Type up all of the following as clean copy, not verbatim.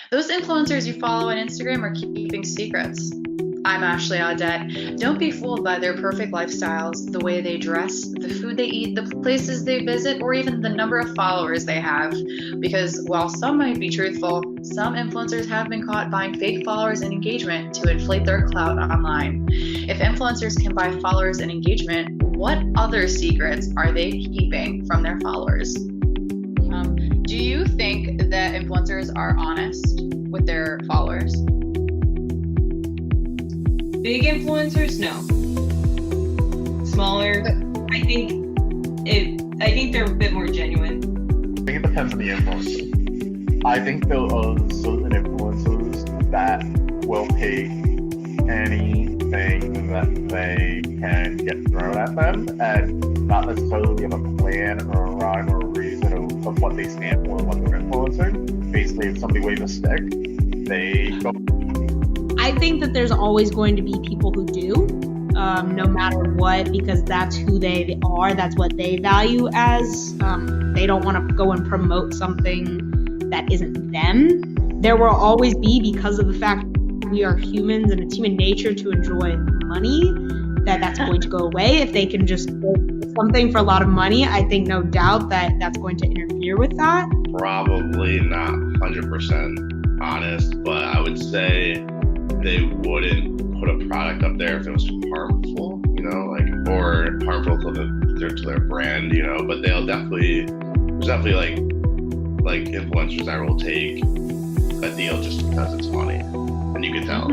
Those influencers you follow on Instagram are keeping secrets. I'm Ashley Audette. Don't be fooled by their perfect lifestyles, the way they dress, the food they eat, the places they visit, or even the number of followers they have. Because while some might be truthful, some influencers have been caught buying fake followers and engagement to inflate their clout online. If influencers can buy followers and engagement, what other secrets are they keeping from their followers? Do you think that influencers are honest with their followers? Big influencers, no. Smaller, I think they're a bit more genuine. I think it depends on the influencer. I think there are certain influencers that will pay anything that they can get thrown at them and not necessarily have a plan or a rhyme or a reason of what they stand for and what they're influencing. Basically, if somebody waves a stick, they go. I think that there's always going to be people who do, no matter what, because that's who they are, that's what they value as. They don't want to go and promote something that isn't them. There will always be, because of the fact we are humans and it's human nature to enjoy money, that's going to go away. If they can just do something for a lot of money, I think no doubt that that's going to interfere with that. Probably not 100% honest, but I would say they wouldn't put a product up there if it was harmful, or harmful to their brand, but there's definitely like influencers that will take a deal just because it's funny, and you can tell.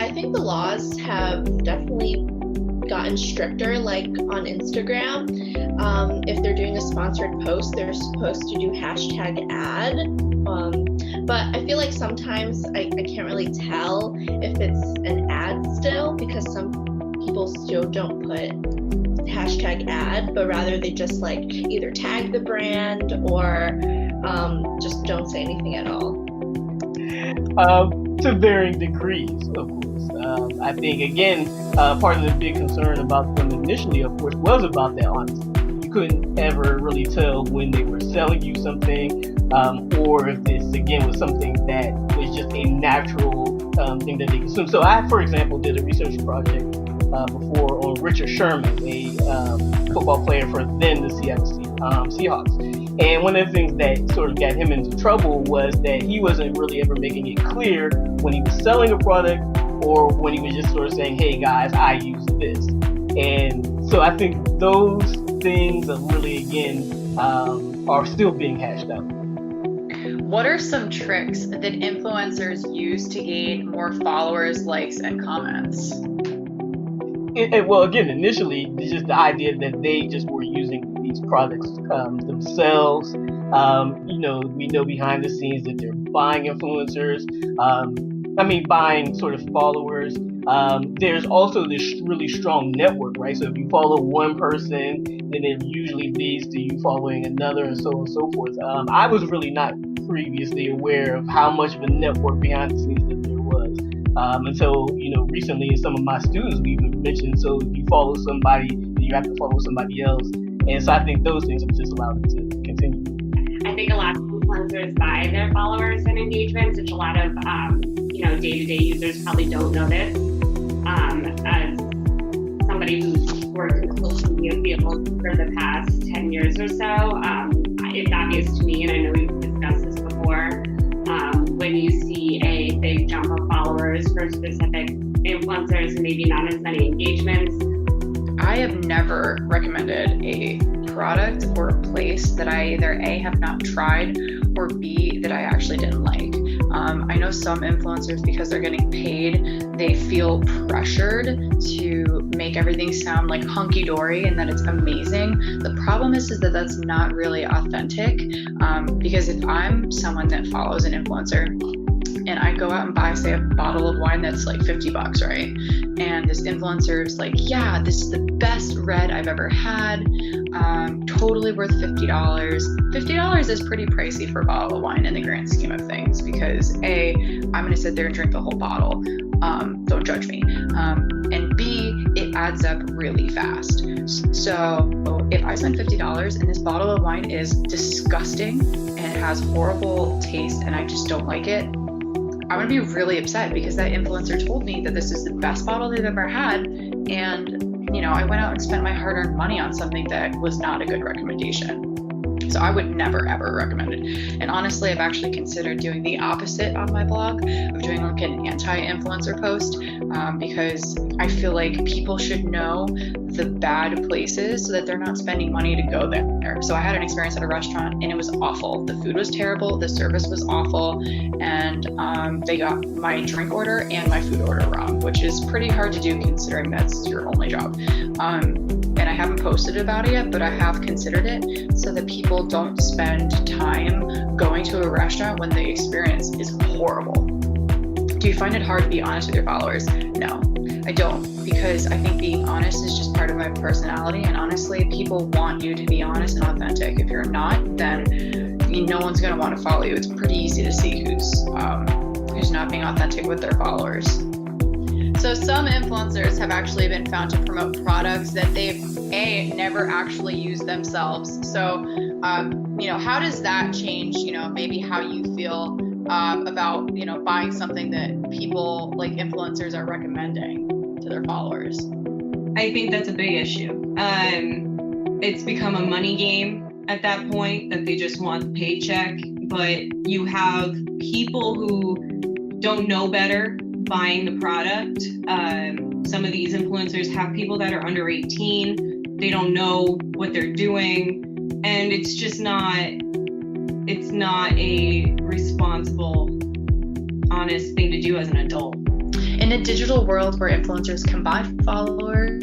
I think the laws have definitely gotten stricter, like on Instagram. If they're doing a sponsored post, they're supposed to do hashtag ad. But I feel like sometimes I can't really tell if it's an ad still, because some people still don't put hashtag ad, but rather they just either tag the brand or just don't say anything at all. To varying degrees, of course. I think, again, part of the big concern about them initially, of course, was about that honesty. You couldn't ever really tell when they were selling you something, or if this, again, was something that was just a natural thing that they consume. So I, for example, did a research project before on Richard Sherman, a football player for then the Seattle Seahawks. And one of the things that sort of got him into trouble was that he wasn't really ever making it clear when he was selling a product or when he was just sort of saying, hey guys, I use this. And so I think those things are really, again, are still being hashed out. What are some tricks that influencers use to gain more followers, likes, and comments? Well, again, initially, it's just the idea that they just were using these products themselves. We know behind the scenes that they're buying influencers. Buying sort of followers. There's also this really strong network, right? So if you follow one person, then it usually leads to you following another, and so on and so forth. I was really not previously aware of how much of a network behind the scenes that there was. Until, recently in some of my students, we even mentioned, so if you follow somebody, then you have to follow somebody else. And so I think those things have just allowed it to continue. I think a lot of influencers buy their followers and engagements, which a lot of, day-to-day users probably don't know this. As somebody who's worked in the social media field for the past 10 years or so, it's obvious to me, and I know we've discussed this before, when you see a big jump of followers for specific influencers and maybe not as many engagements. I have never recommended a product or a place that I either A, have not tried, or B, that I actually didn't like. I know some influencers, because they're getting paid, they feel pressured to make everything sound like hunky-dory and that it's amazing. The problem is that that's not really authentic, because if I'm someone that follows an influencer and I go out and buy, say, a bottle of wine that's like $50, right? And this influencer is like, yeah, this is the best red I've ever had. Totally worth $50. $50 is pretty pricey for a bottle of wine in the grand scheme of things, because A, I'm gonna sit there and drink the whole bottle. Don't judge me. And B, it adds up really fast. So if I spend $50 and this bottle of wine is disgusting and it has horrible taste and I just don't like it, I'm gonna be really upset because that influencer told me that this is the best bottle they've ever had, and I went out and spent my hard-earned money on something that was not a good recommendation. So I would never ever recommend it. And honestly, I've actually considered doing the opposite on my blog, of doing like an anti-influencer post, because I feel like people should know the bad places so that they're not spending money to go there. So I had an experience at a restaurant and it was awful. The food was terrible, the service was awful, and they got my drink order and my food order wrong, which is pretty hard to do considering that's your only job. And I haven't posted about it yet, but I have considered it so that people don't spend time going to a restaurant when the experience is horrible. Do you find it hard to be honest with your followers? No, I don't, because I think being honest is just part of my personality, and honestly, people want you to be honest and authentic. If you're not, then no one's going to want to follow you. It's pretty easy to see who's not being authentic with their followers. So some influencers have actually been found to promote products that they've never actually used themselves. So, how does that change, maybe how you feel about, buying something that people like influencers are recommending to their followers? I think that's a big issue. It's become a money game at that point, that they just want the paycheck, but you have people who don't know better buying the product. Some of these influencers have people that are under 18. They don't know what they're doing, and it's just not a responsible, honest thing to do as an adult. In a digital world where influencers can buy followers,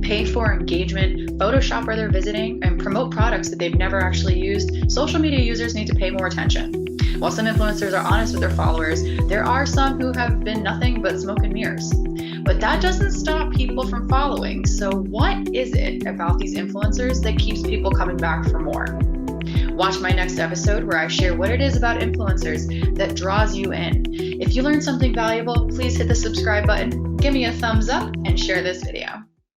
pay for engagement, Photoshop where they're visiting, and promote products that they've never actually used, social media users need to pay more attention. While some influencers are honest with their followers, there are some who have been nothing but smoke and mirrors. But that doesn't stop people from following. So what is it about these influencers that keeps people coming back for more? Watch my next episode where I share what it is about influencers that draws you in. If you learned something valuable, please hit the subscribe button, give me a thumbs up, and share this video.